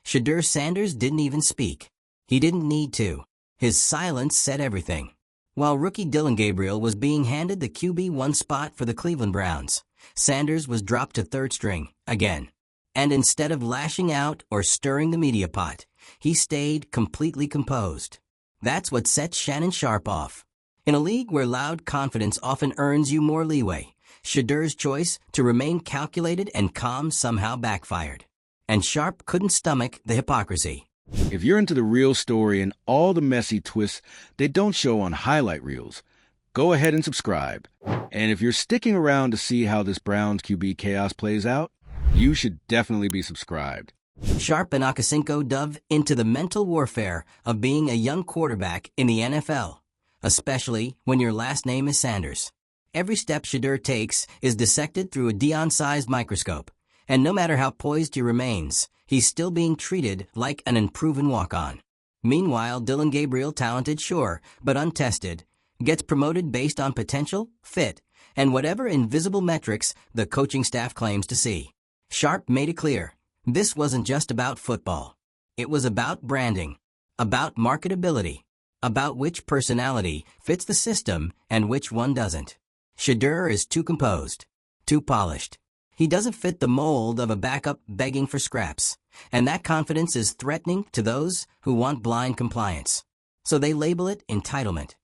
Shedeur Sanders didn't even speak. He didn't need to. His silence said everything. While rookie Dillon Gabriel was being handed the QB1 spot for the Cleveland Browns, Sanders was dropped to third string, again. And instead of lashing out or stirring the media pot, he stayed completely composed. That's what set Shannon Sharpe off. In a league where loud confidence often earns you more leeway, Shedeur's choice to remain calculated and calm somehow backfired. And Sharpe couldn't stomach the hypocrisy. If you're into the real story and all the messy twists they don't show on highlight reels, go ahead and subscribe. And if you're sticking around to see how this Browns QB chaos plays out, you should definitely be subscribed. Sharpe and Akasinko dove into the mental warfare of being a young quarterback in the NFL, especially when your last name is Sanders. Every step Shedeur takes is dissected through a Deion-sized microscope, and no matter how poised he remains, he's still being treated like an unproven walk-on. Meanwhile, Dillon Gabriel, talented sure, but untested, gets promoted based on potential, fit, and whatever invisible metrics the coaching staff claims to see. Sharpe made it clear, this wasn't just about football. It was about branding, about marketability, about which personality fits the system and which one doesn't. Shedeur is too composed, too polished. He doesn't fit the mold of a backup begging for scraps, and that confidence is threatening to those who want blind compliance. So they label it entitlement.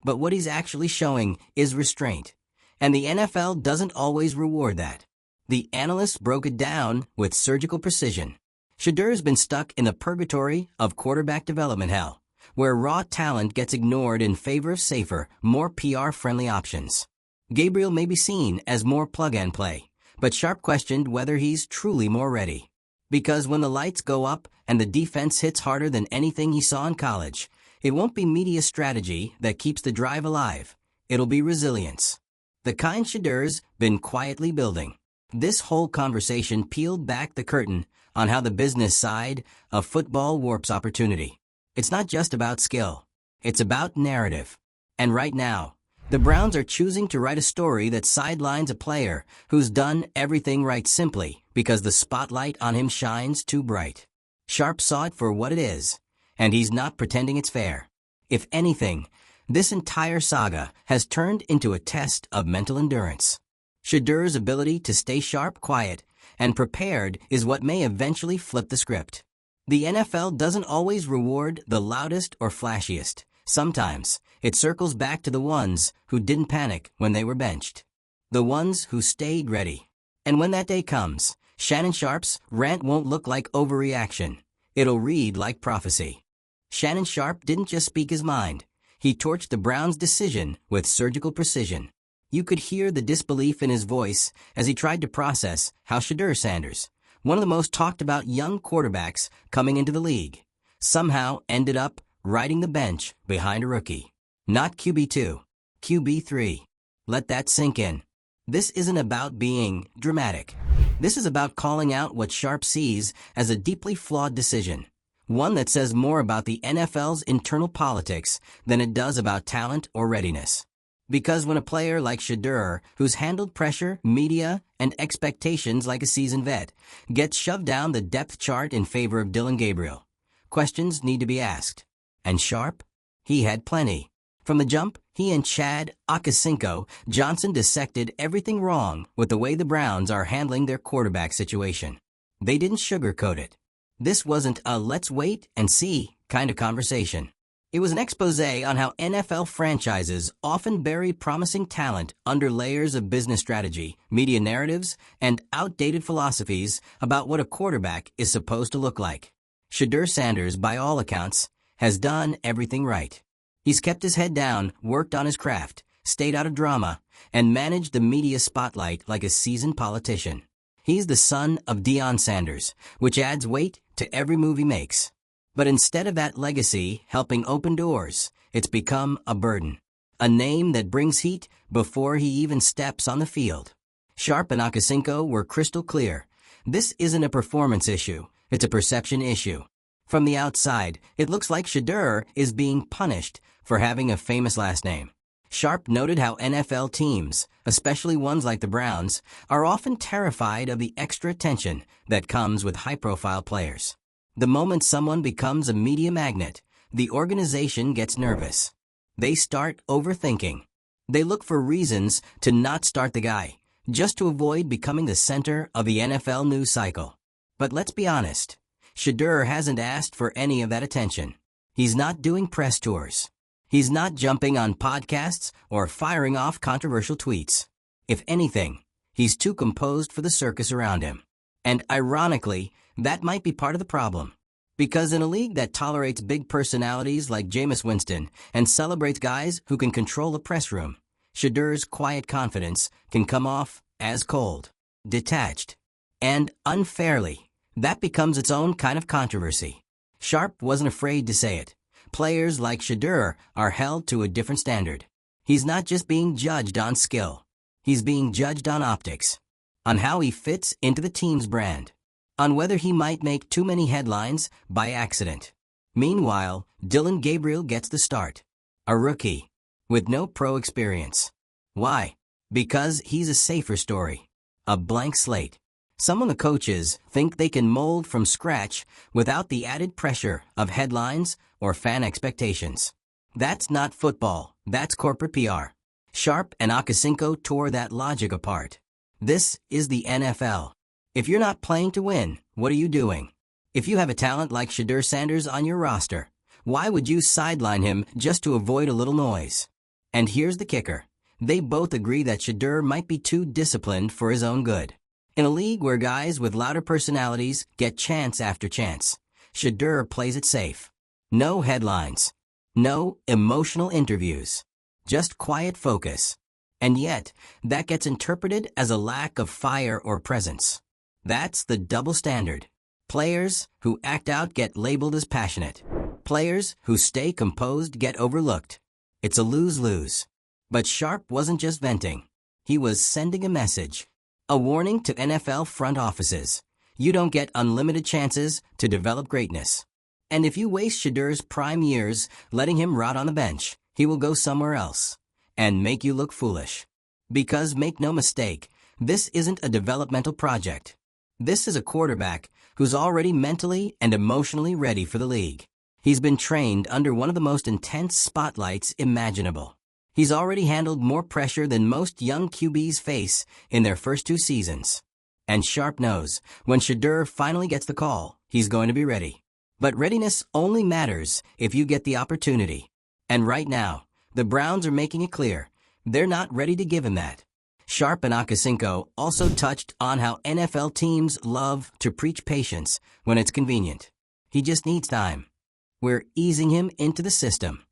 But what he's actually showing is restraint, and the NFL doesn't always reward that. The analysts broke it down with surgical precision. Shedeur's been stuck in the purgatory of quarterback development hell, where raw talent gets ignored in favor of safer, more PR-friendly options. Gabriel may be seen as more plug-and-play, but Sharpe questioned whether he's truly more ready. Because when the lights go up and the defense hits harder than anything he saw in college, it won't be media strategy that keeps the drive alive. It'll be resilience. The kind Shedeur's been quietly building. This whole conversation peeled back the curtain on how the business side of football warps opportunity. It's not just about skill. It's about narrative. And right now, the Browns are choosing to write a story that sidelines a player who's done everything right simply because the spotlight on him shines too bright. Sharpe saw it for what it is, and he's not pretending it's fair. If anything, this entire saga has turned into a test of mental endurance. Shedeur's ability to stay sharp, quiet, and prepared is what may eventually flip the script. The NFL doesn't always reward the loudest or flashiest. Sometimes, it circles back to the ones who didn't panic when they were benched. The ones who stayed ready. And when that day comes, Shannon Sharpe's rant won't look like overreaction. It'll read like prophecy. Shannon Sharpe didn't just speak his mind. He torched the Browns' decision with surgical precision. You could hear the disbelief in his voice as he tried to process how Shedeur Sanders, one of the most talked-about young quarterbacks coming into the league, somehow ended up riding the bench behind a rookie. Not QB2, QB3. Let that sink in. This isn't about being dramatic. This is about calling out what Sharpe sees as a deeply flawed decision, one that says more about the NFL's internal politics than it does about talent or readiness. Because when a player like Shedeur, who's handled pressure, media, and expectations like a seasoned vet, gets shoved down the depth chart in favor of Dillon Gabriel, questions need to be asked. And Sharpe? He had plenty. From the jump, he and Chad Akasinko Johnson dissected everything wrong with the way the Browns are handling their quarterback situation. They didn't sugarcoat it. This wasn't a let's wait and see kind of conversation. It was an expose on how NFL franchises often bury promising talent under layers of business strategy, media narratives, and outdated philosophies about what a quarterback is supposed to look like. Shedeur Sanders, by all accounts, has done everything right. He's kept his head down, worked on his craft, stayed out of drama, and managed the media spotlight like a seasoned politician. He's the son of Deion Sanders, which adds weight to every move he makes. But instead of that legacy helping open doors, it's become a burden. A name that brings heat before he even steps on the field. Sharpe and Akasinko were crystal clear. This isn't a performance issue, it's a perception issue. From the outside, it looks like Shedeur is being punished for having a famous last name. Sharpe noted how NFL teams, especially ones like the Browns, are often terrified of the extra attention that comes with high-profile players. The moment someone becomes a media magnet, the organization gets nervous. They start overthinking. They look for reasons to not start the guy, just to avoid becoming the center of the NFL news cycle. But let's be honest, Shedeur hasn't asked for any of that attention. He's not doing press tours. He's not jumping on podcasts or firing off controversial tweets. If anything, he's too composed for the circus around him. And ironically, that might be part of the problem. Because in a league that tolerates big personalities like Jameis Winston and celebrates guys who can control a press room, Shedeur's quiet confidence can come off as cold, detached, and unfairly. That becomes its own kind of controversy. Sharpe wasn't afraid to say it. Players like Shedeur are held to a different standard. He's not just being judged on skill. He's being judged on optics, on how he fits into the team's brand, on whether he might make too many headlines by accident. Meanwhile, Dillon Gabriel gets the start. A rookie, with no pro experience. Why? Because he's a safer story. A blank slate. Someone the coaches think they can mold from scratch without the added pressure of headlines or fan expectations. That's not football, that's corporate PR. Sharpe and Akasinko tore that logic apart. This is the NFL. If you're not playing to win, what are you doing? If you have a talent like Shedeur Sanders on your roster, why would you sideline him just to avoid a little noise? And here's the kicker. They both agree that Shedeur might be too disciplined for his own good. In a league where guys with louder personalities get chance after chance, Shedeur plays it safe. No headlines. No emotional interviews. Just quiet focus. And yet, that gets interpreted as a lack of fire or presence. That's the double standard. Players who act out get labeled as passionate. Players who stay composed get overlooked. It's a lose-lose. But Sharpe wasn't just venting. He was sending a message. A warning to NFL front offices. You don't get unlimited chances to develop greatness. And if you waste Shedeur's prime years letting him rot on the bench, he will go somewhere else and make you look foolish. Because make no mistake, this isn't a developmental project. This is a quarterback who's already mentally and emotionally ready for the league. He's been trained under one of the most intense spotlights imaginable. He's already handled more pressure than most young QBs face in their first 2 seasons. And Sharpe knows, when Shedeur finally gets the call, he's going to be ready. But readiness only matters if you get the opportunity. And right now, the Browns are making it clear, they're not ready to give him that. Sharpe and Akasinko also touched on how NFL teams love to preach patience when it's convenient. He just needs time. We're easing him into the system.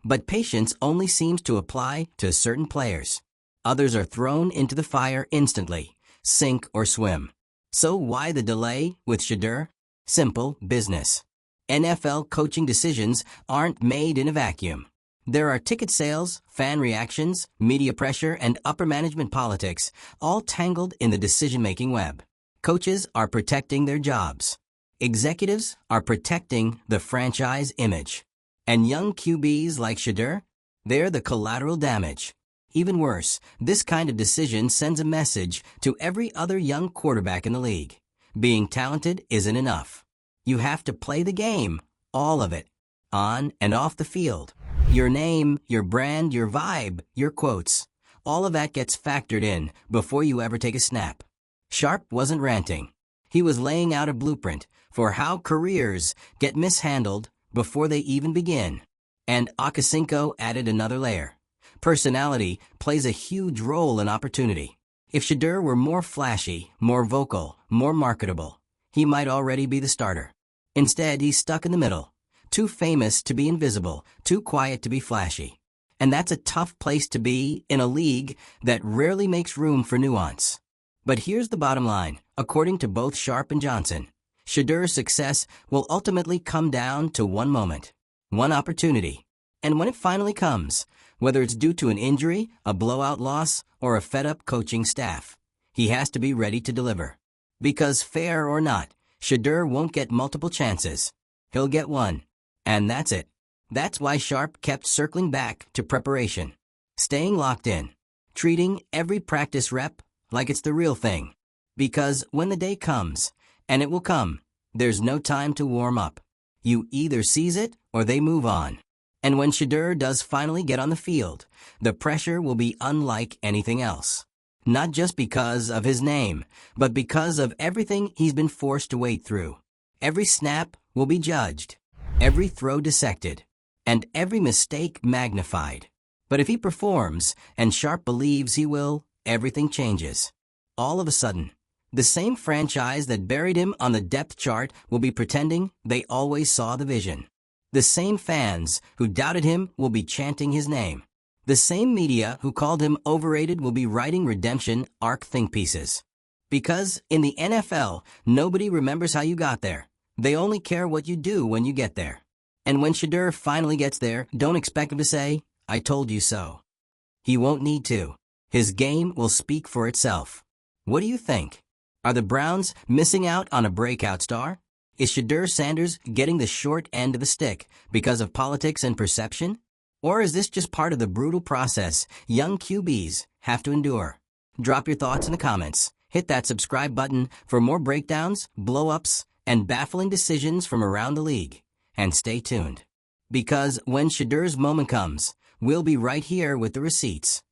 But patience only seems to apply to certain players. Others are thrown into the fire instantly, sink or swim. So why the delay with Shedeur? Simple business. NFL coaching decisions aren't made in a vacuum. There are ticket sales, fan reactions, media pressure, and upper management politics, all tangled in the decision-making web. Coaches are protecting their jobs. Executives are protecting the franchise image. And young QBs like Shedeur, they're the collateral damage. Even worse, this kind of decision sends a message to every other young quarterback in the league. Being talented isn't enough. You have to play the game, all of it, on and off the field. Your name, your brand, your vibe, your quotes, all of that gets factored in before you ever take a snap. Sharpe wasn't ranting. He was laying out a blueprint for how careers get mishandled before they even begin. And Akasinko added another layer. Personality plays a huge role in opportunity. If Shedeur were more flashy, more vocal, more marketable, he might already be the starter. Instead, he's stuck in the middle. Too famous to be invisible, too quiet to be flashy. And that's a tough place to be in a league that rarely makes room for nuance. But here's the bottom line. According to both Sharpe and Johnson, Shedeur's success will ultimately come down to one moment, one opportunity. And when it finally comes, whether it's due to an injury, a blowout loss, or a fed-up coaching staff, he has to be ready to deliver. Because fair or not, Shedeur won't get multiple chances. He'll get one. And that's it. That's why Sharpe kept circling back to preparation, staying locked in, treating every practice rep like it's the real thing. Because when the day comes, and it will come, There's no time to warm up. You either seize it or they move on. And when Shedeur does finally get on the field, the pressure will be unlike anything else. Not just because of his name, but because of everything he's been forced to wade through. Every snap will be judged, every throw dissected, and every mistake magnified. But if he performs, and Sharpe believes he will, everything changes. All of a sudden, the same franchise that buried him on the depth chart will be pretending they always saw the vision. The same fans who doubted him will be chanting his name. The same media who called him overrated will be writing redemption arc think pieces. Because in the NFL, nobody remembers how you got there. They only care what you do when you get there. And when Shedeur finally gets there, don't expect him to say, "I told you so." He won't need to. His game will speak for itself. What do you think? Are the Browns missing out on a breakout star? Is Shedeur Sanders getting the short end of the stick because of politics and perception? Or is this just part of the brutal process young QBs have to endure? Drop your thoughts in the comments. Hit that subscribe button for more breakdowns, blow-ups, and baffling decisions from around the league. And stay tuned. Because when Shedeur's moment comes, we'll be right here with the receipts.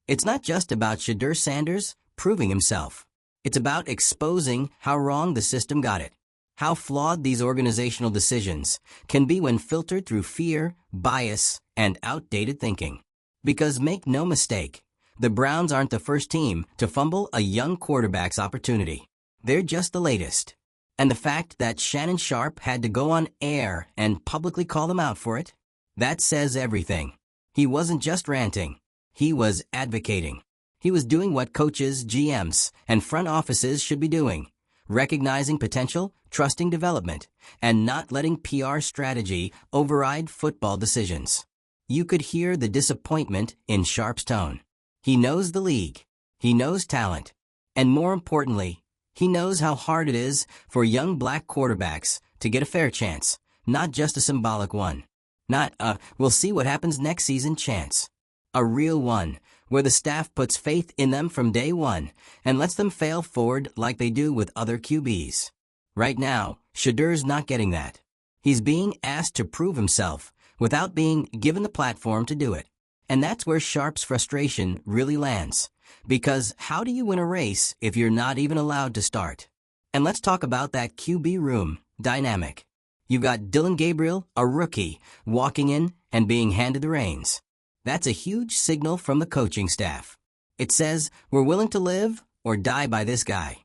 It's not just about Shedeur Sanders proving himself. It's about exposing how wrong the system got it. How flawed these organizational decisions can be when filtered through fear, bias, and outdated thinking. Because make no mistake, the Browns aren't the first team to fumble a young quarterback's opportunity. They're just the latest. And the fact that Shannon Sharpe had to go on air and publicly call them out for it, that says everything. He wasn't just ranting. He was advocating. He was doing what coaches, GMs, and front offices should be doing. Recognizing potential, trusting development, and not letting PR strategy override football decisions. You could hear the disappointment in Sharpe's tone. He knows the league. He knows talent. And more importantly, he knows how hard it is for young black quarterbacks to get a fair chance, not just a symbolic one. Not a "we'll see what happens next season" chance. A real one, where the staff puts faith in them from day one and lets them fail forward like they do with other QBs. Right now, Shedeur's not getting that. He's being asked to prove himself without being given the platform to do it. And that's where Sharpe's frustration really lands. Because how do you win a race if you're not even allowed to start? And let's talk about that QB room dynamic. You've got Dillon Gabriel, a rookie, walking in and being handed the reins. That's a huge signal from the coaching staff. It says, we're willing to live or die by this guy.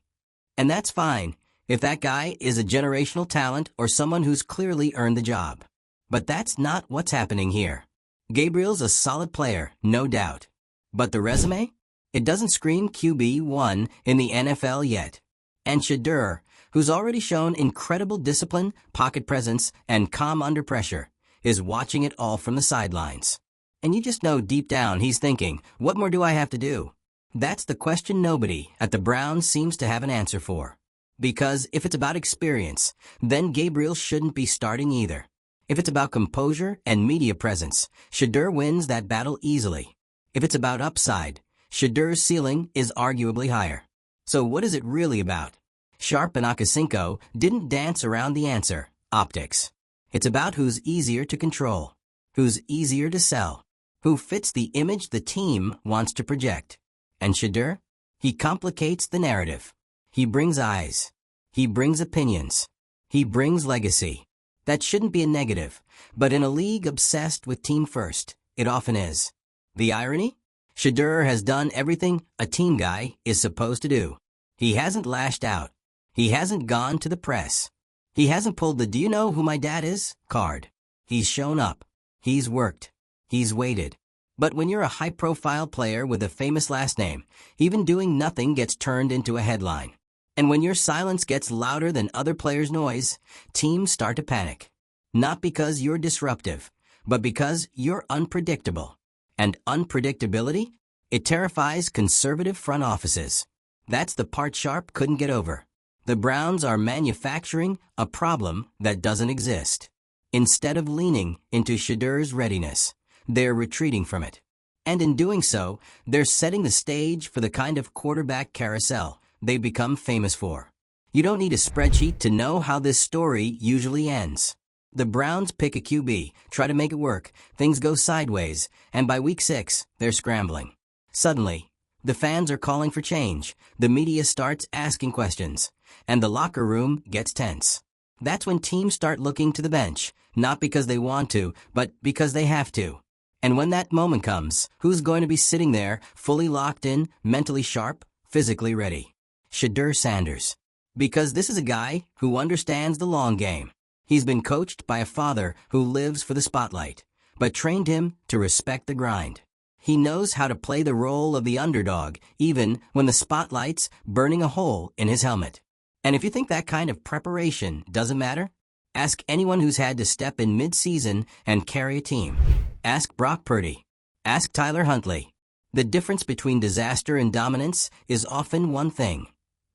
And that's fine if that guy is a generational talent or someone who's clearly earned the job. But that's not what's happening here. Gabriel's a solid player, no doubt. But the resume? It doesn't scream QB1 in the NFL yet. And Shedeur, who's already shown incredible discipline, pocket presence, and calm under pressure, is watching it all from the sidelines. And you just know deep down he's thinking, what more do I have to do? That's the question nobody at the Browns seems to have an answer for. Because if it's about experience, then Gabriel shouldn't be starting either. If it's about composure and media presence, Shedeur wins that battle easily. If it's about upside, Shedeur's ceiling is arguably higher. So what is it really about? Sharpe and Akasinko didn't dance around the answer, optics. It's about who's easier to control, who's easier to sell, who fits the image the team wants to project. And Shedeur? He complicates the narrative. He brings eyes. He brings opinions. He brings legacy. That shouldn't be a negative, but in a league obsessed with team first, it often is. The irony? Shedeur has done everything a team guy is supposed to do. He hasn't lashed out. He hasn't gone to the press. He hasn't pulled the "do you know who my dad is" card. He's shown up. He's worked. He's waited. But when you're a high-profile player with a famous last name, even doing nothing gets turned into a headline. And when your silence gets louder than other players' noise, teams start to panic. Not because you're disruptive, but because you're unpredictable. And unpredictability? It terrifies conservative front offices. That's the part Sharpe couldn't get over. The Browns are manufacturing a problem that doesn't exist. Instead of leaning into Shedeur's readiness, they're retreating from it. And in doing so, they're setting the stage for the kind of quarterback carousel they've become famous for. You don't need a spreadsheet to know how this story usually ends. The Browns pick a QB, try to make it work, things go sideways, and by week 6, they're scrambling. Suddenly, the fans are calling for change, the media starts asking questions, and the locker room gets tense. That's when teams start looking to the bench, not because they want to, but because they have to. And when that moment comes, who's going to be sitting there, fully locked in, mentally sharp, physically ready? Shedeur Sanders. Because this is a guy who understands the long game. He's been coached by a father who lives for the spotlight, but trained him to respect the grind. He knows how to play the role of the underdog, even when the spotlight's burning a hole in his helmet. And if you think that kind of preparation doesn't matter, ask anyone who's had to step in mid-season and carry a team. Ask Brock Purdy. Ask Tyler Huntley. The difference between disaster and dominance is often one thing: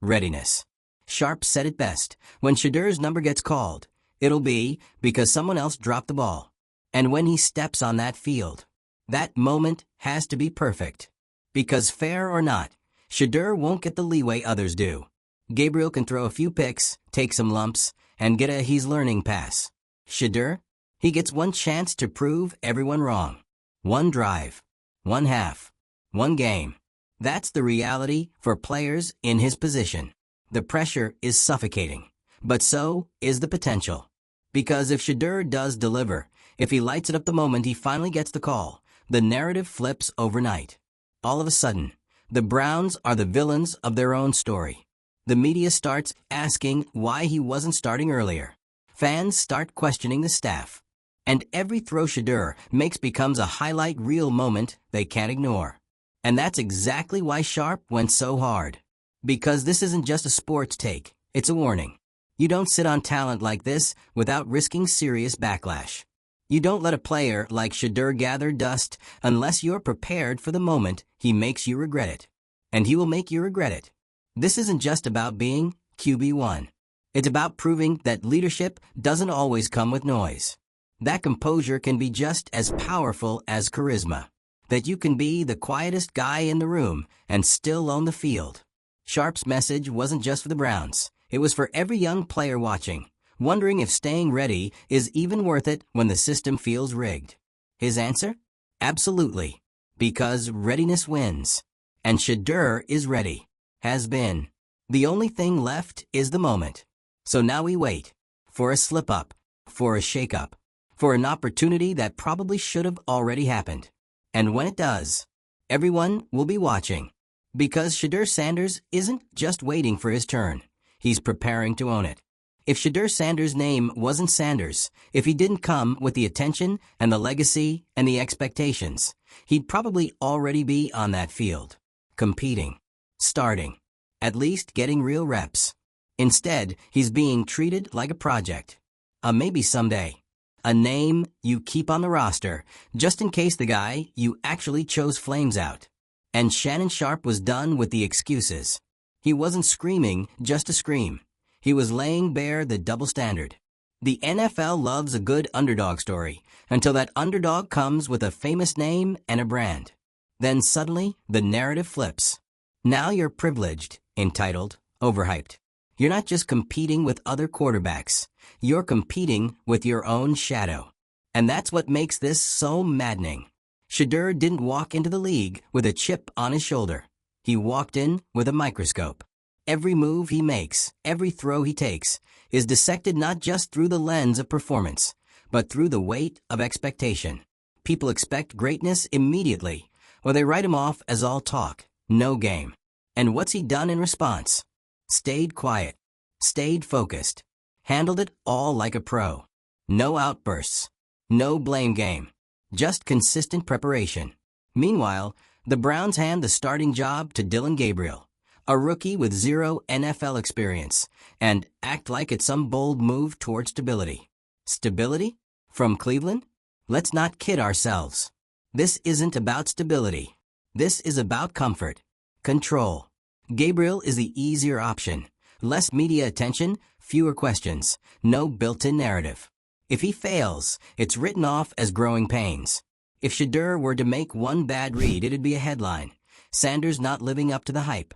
readiness. Sharpe said it best: when Shedeur's number gets called, it'll be because someone else dropped the ball. And when he steps on that field, that moment has to be perfect. Because fair or not, Shedeur won't get the leeway others do. Gabriel can throw a few picks, take some lumps, and get a he's learning pass. Shedeur, he gets one chance to prove everyone wrong. One drive, one half, one game. That's the reality for players in his position. The pressure is suffocating, but so is the potential. Because if Shedeur does deliver, if he lights it up the moment he finally gets the call, the narrative flips overnight. All of a sudden, the Browns are the villains of their own story. The media starts asking why he wasn't starting earlier. Fans start questioning the staff. And every throw Shedeur makes becomes a highlight reel moment they can't ignore. And that's exactly why Sharpe went so hard. Because this isn't just a sports take, it's a warning. You don't sit on talent like this without risking serious backlash. You don't let a player like Shedeur gather dust unless you're prepared for the moment he makes you regret it. And he will make you regret it. This isn't just about being QB1. It's about proving that leadership doesn't always come with noise. That composure can be just as powerful as charisma. That you can be the quietest guy in the room and still own the field. Sharpe's message wasn't just for the Browns. It was for every young player watching, wondering if staying ready is even worth it when the system feels rigged. His answer? Absolutely. Because readiness wins. And Shedeur is ready. Has been. The only thing left is the moment. So now we wait. For a slip-up. For a shake-up. For an opportunity that probably should have already happened. And when it does, everyone will be watching. Because Shedeur Sanders isn't just waiting for his turn. He's preparing to own it. If Shedeur Sanders' name wasn't Sanders, if he didn't come with the attention and the legacy and the expectations, he'd probably already be on that field. Competing. Starting. At least getting real reps. Instead, he's being treated like a project. A maybe someday. A name you keep on the roster, just in case the guy you actually chose flames out. And Shannon Sharpe was done with the excuses. He wasn't screaming just to scream. He was laying bare the double standard. The NFL loves a good underdog story, until that underdog comes with a famous name and a brand. Then suddenly, the narrative flips. Now you're privileged, entitled, overhyped. You're not just competing with other quarterbacks. You're competing with your own shadow. And that's what makes this so maddening. Shedeur didn't walk into the league with a chip on his shoulder. He walked in with a microscope. Every move he makes, every throw he takes, is dissected not just through the lens of performance, but through the weight of expectation. People expect greatness immediately, or they write him off as all talk, no game. And what's he done in response? Stayed quiet, stayed focused, handled it all like a pro. No outbursts, no blame game, just consistent preparation. Meanwhile, the Browns hand the starting job to Dillon Gabriel, a rookie with 0 NFL experience, and act like it's some bold move toward stability. Stability? From Cleveland? Let's not kid ourselves. This isn't about stability. This is about comfort, control. Gabriel is the easier option. Less media attention, fewer questions, no built-in narrative. If he fails, it's written off as growing pains. If Shedeur were to make one bad read, it'd be a headline. Sanders not living up to the hype.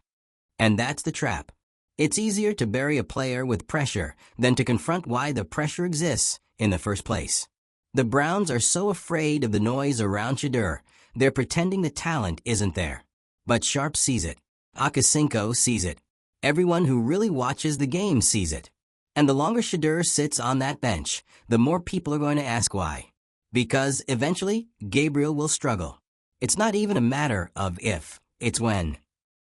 And that's the trap. It's easier to bury a player with pressure than to confront why the pressure exists in the first place. The Browns are so afraid of the noise around Shedeur, they're pretending the talent isn't there. But Sharpe sees it. Akasinko sees it. Everyone who really watches the game sees it. And the longer Shedeur sits on that bench, the more people are going to ask why. Because eventually, Gabriel will struggle. It's not even a matter of if, it's when.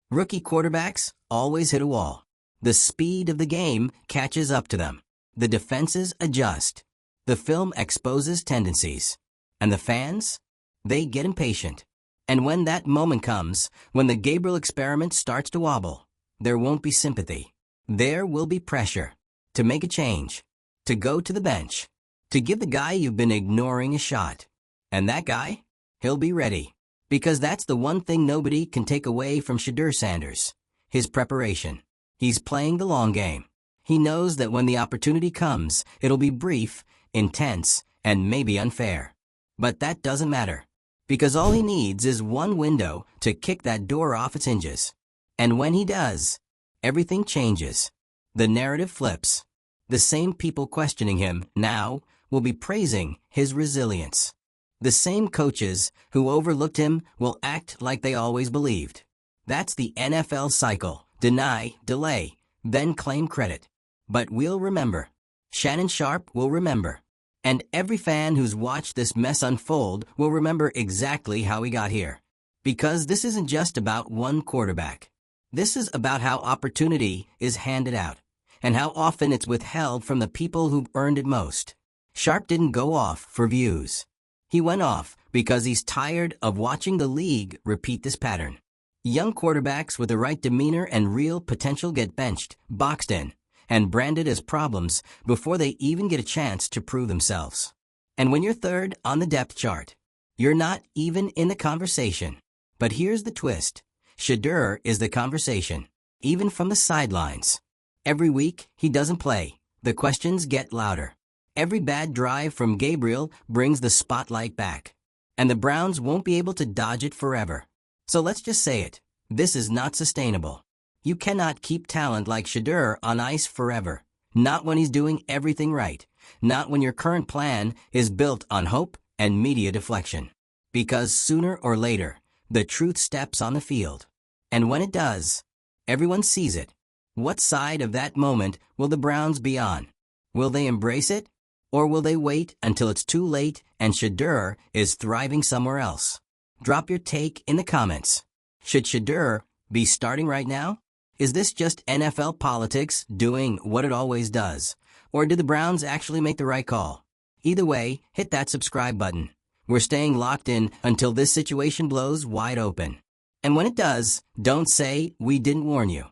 Rookie quarterbacks always hit a wall. The speed of the game catches up to them. The defenses adjust. The film exposes tendencies. And the fans? They get impatient. And when that moment comes, when the Gabriel experiment starts to wobble, there won't be sympathy. There will be pressure. To make a change. To go to the bench. To give the guy you've been ignoring a shot. And that guy? He'll be ready. Because that's the one thing nobody can take away from Shedeur Sanders. His preparation. He's playing the long game. He knows that when the opportunity comes, it'll be brief, intense, and maybe unfair. But that doesn't matter. Because all he needs is one window to kick that door off its hinges. And when he does, everything changes. The narrative flips. The same people questioning him now will be praising his resilience. The same coaches who overlooked him will act like they always believed. That's the NFL cycle. Deny, delay, then claim credit. But we'll remember. Shannon Sharpe will remember. And every fan who's watched this mess unfold will remember exactly how he got here. Because this isn't just about one quarterback. This is about how opportunity is handed out, and how often it's withheld from the people who've earned it most. Sharpe didn't go off for views. He went off because he's tired of watching the league repeat this pattern. Young quarterbacks with the right demeanor and real potential get benched, boxed in, and branded as problems before they even get a chance to prove themselves. And when you're third on the depth chart, you're not even in the conversation. But here's the twist. Shedeur is the conversation, even from the sidelines. Every week, he doesn't play. The questions get louder. Every bad drive from Gabriel brings the spotlight back. And the Browns won't be able to dodge it forever. So let's just say it. This is not sustainable. You cannot keep talent like Shedeur on ice forever. Not when he's doing everything right. Not when your current plan is built on hope and media deflection. Because sooner or later, the truth steps on the field. And when it does, everyone sees it. What side of that moment will the Browns be on? Will they embrace it? Or will they wait until it's too late and Shedeur is thriving somewhere else? Drop your take in the comments. Should Shedeur be starting right now? Is this just NFL politics doing what it always does? Or did the Browns actually make the right call? Either way, hit that subscribe button. We're staying locked in until this situation blows wide open. And when it does, don't say we didn't warn you.